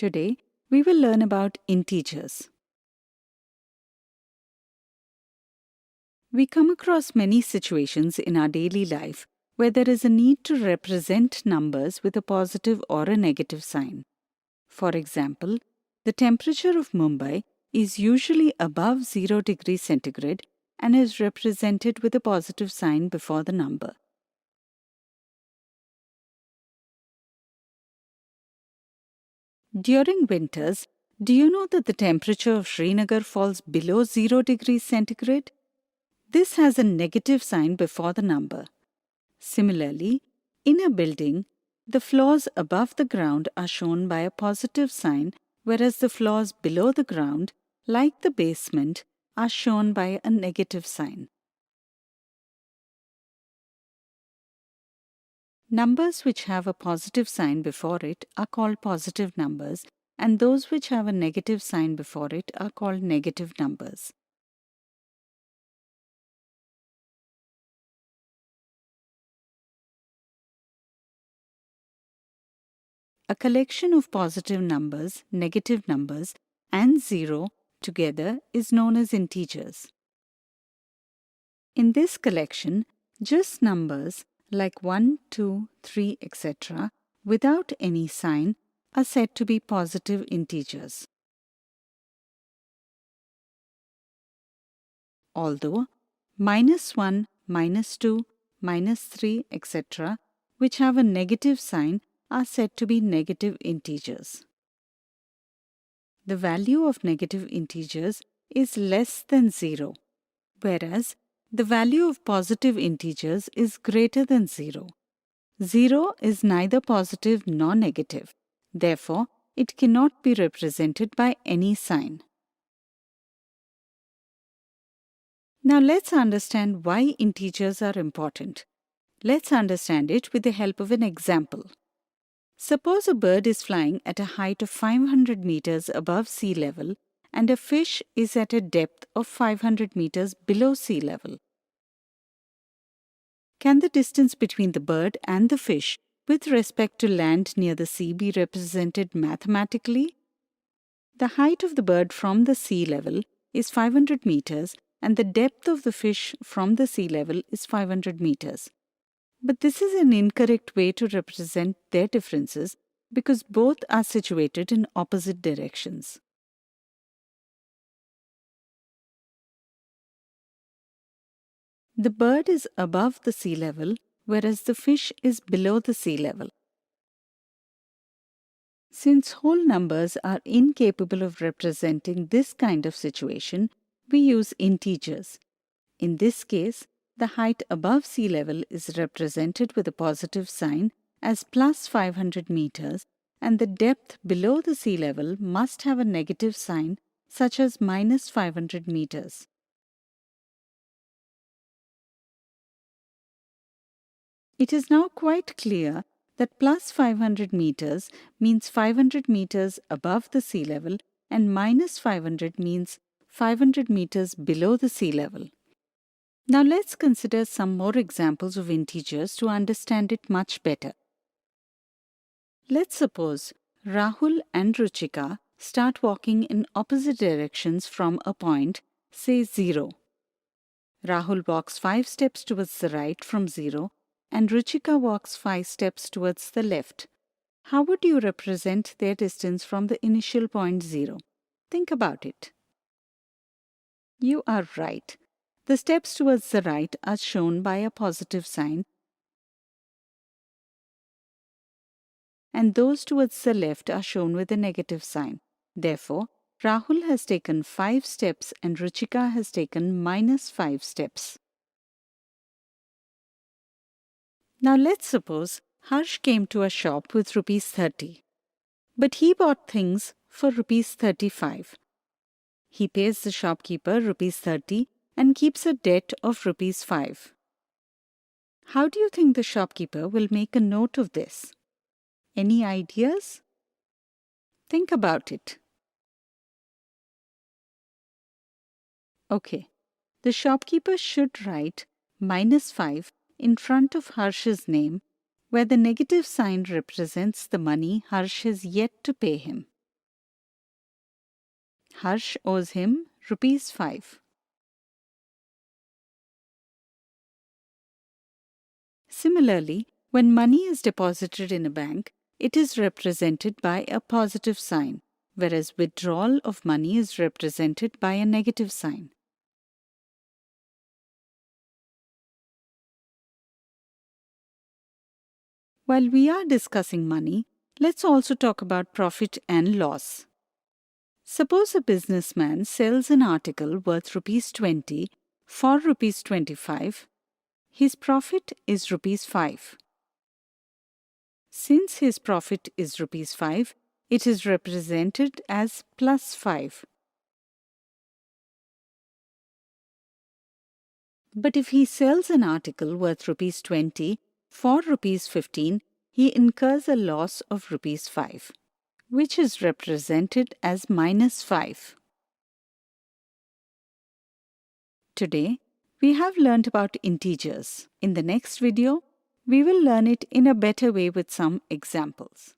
Today, we will learn about integers. We come across many situations in our daily life where there is a need to represent numbers with a positive or a negative sign. For example, the temperature of Mumbai is usually above 0 degrees centigrade and is represented with a positive sign before the number. During winters, do you know that the temperature of Srinagar falls below 0 degrees centigrade? This has a negative sign before the number. Similarly, in a building, the floors above the ground are shown by a positive sign, whereas the floors below the ground, like the basement, are shown by a negative sign. Numbers which have a positive sign before it are called positive numbers, and those which have a negative sign before it are called negative numbers. A collection of positive numbers, negative numbers, and 0 together is known as integers. In this collection, just numbers like 1, 2, 3, etc., without any sign, are said to be positive integers. Although -1, -2, -3, etc., which have a negative sign, are said to be negative integers. The value of negative integers is less than 0, whereas the value of positive integers is greater than 0. 0 is neither positive nor negative. Therefore, it cannot be represented by any sign. Now let's understand why integers are important. Let's understand it with the help of an example. Suppose a bird is flying at a height of 500 meters above sea level and a fish is at a depth of 500 meters below sea level. Can the distance between the bird and the fish with respect to land near the sea be represented mathematically? The height of the bird from the sea level is 500 meters and the depth of the fish from the sea level is 500 meters. But this is an incorrect way to represent their differences because both are situated in opposite directions. The bird is above the sea level, whereas the fish is below the sea level. Since whole numbers are incapable of representing this kind of situation, we use integers. In this case, the height above sea level is represented with a positive sign as plus 500 meters, and the depth below the sea level must have a negative sign such as minus 500 meters. It is now quite clear that plus 500 meters means 500 meters above the sea level and minus 500 means 500 meters below the sea level. Now let's consider some more examples of integers to understand it much better. Let's suppose Rahul and Ruchika start walking in opposite directions from a point, say 0. Rahul walks 5 steps towards the right from 0 and Ruchika walks 5 steps towards the left. How would you represent their distance from the initial point 0? Think about it. You are right. The steps towards the right are shown by a positive sign, and those towards the left are shown with a negative sign. Therefore, Rahul has taken 5 steps and Ruchika has taken minus 5 steps. Now let's suppose Harsh came to a shop with rupees 30, but he bought things for rupees 35. He pays the shopkeeper rupees 30 and keeps a debt of rupees 5. How do you think the shopkeeper will make a note of this? Any ideas? Think about it. Okay, the shopkeeper should write minus 5 in front of Harsh's name, where the negative sign represents the money Harsh has yet to pay him. Harsh owes him rupees 5. Similarly, when money is deposited in a bank, it is represented by a positive sign, whereas withdrawal of money is represented by a negative sign. While we are discussing money, let's also talk about profit and loss. Suppose a businessman sells an article worth rupees 20 for rupees 25. His profit is rupees 5. Since his profit is rupees 5, it is represented as plus 5. But if he sells an article worth rupees 20 for rupees 15, he incurs a loss of rupees 5, which is represented as minus 5. Today, we have learnt about integers. In the next video, we will learn it in a better way with some examples.